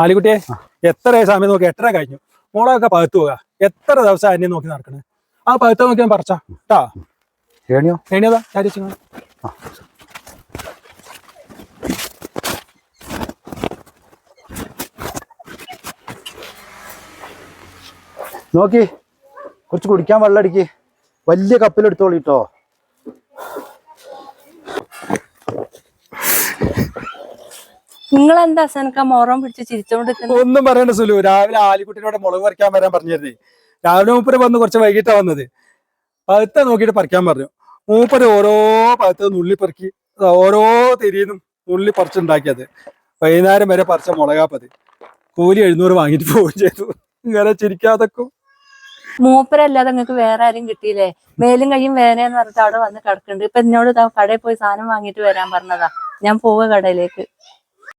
ആലിക്കുട്ടിയെ എത്ര സമയം നോക്കി 8:30 കഴിഞ്ഞു. മുളകൊക്കെ പഴുത്തു പോകാ. എത്ര ദിവസം അന്യം നോക്കി നടക്കണേ. ആ പഴുത്ത നോക്കി ഞാൻ പറിച്ചാ കേട്ടാ. ഏണിയതാ കാര്യം നോക്കി കുറച്ച് കുടിക്കാൻ വെള്ളം അടിക്ക്. വലിയ കപ്പിലെടുത്തോളിട്ടോ. നിങ്ങളെന്താ അസനക്ക മോറം പിടിച്ച് ചിരിച്ചോണ്ട് ഒന്നും പറയണ്ട സുലു. രാവിലെ ആലിക്കുട്ടിനോട് മുളക് പറിക്കാൻ വരാൻ പറഞ്ഞിരുന്നേ. രാവിലെ മൂപ്പര് വന്ന് കുറച്ച് വൈകിട്ടാ വന്നത്. പഴുത്ത നോക്കിയിട്ട് പറിക്കാൻ പറഞ്ഞു. മൂപ്പര് ഓരോ പഴുത്ത നുള്ളി പെറുക്കി ഓരോ തിരിയുന്നും നുള്ളി പറിച്ചുണ്ടാക്കിയത്. വൈകുന്നേരം വരെ പറിച്ച മുളകാപ്പത്. കൂലി 700 വാങ്ങിട്ട് പോവുകയും ചെയ്തു. ഇങ്ങനെ ചിരിക്കാതൊക്കെ. മൂപ്പരല്ലാതെ നിങ്ങക്ക് വേറെ ആരും കിട്ടിയില്ലേ? മേലും കയ്യും വേനേന്ന് പറഞ്ഞിട്ട് അവിടെ വന്ന് കിടക്കുന്നുണ്ട്. ഇപ്പൊ എന്നോട് കടയിൽ പോയി സാധനം വാങ്ങിട്ട് വരാൻ പറഞ്ഞതാ. ഞാൻ പോവുക കടയിലേക്ക്.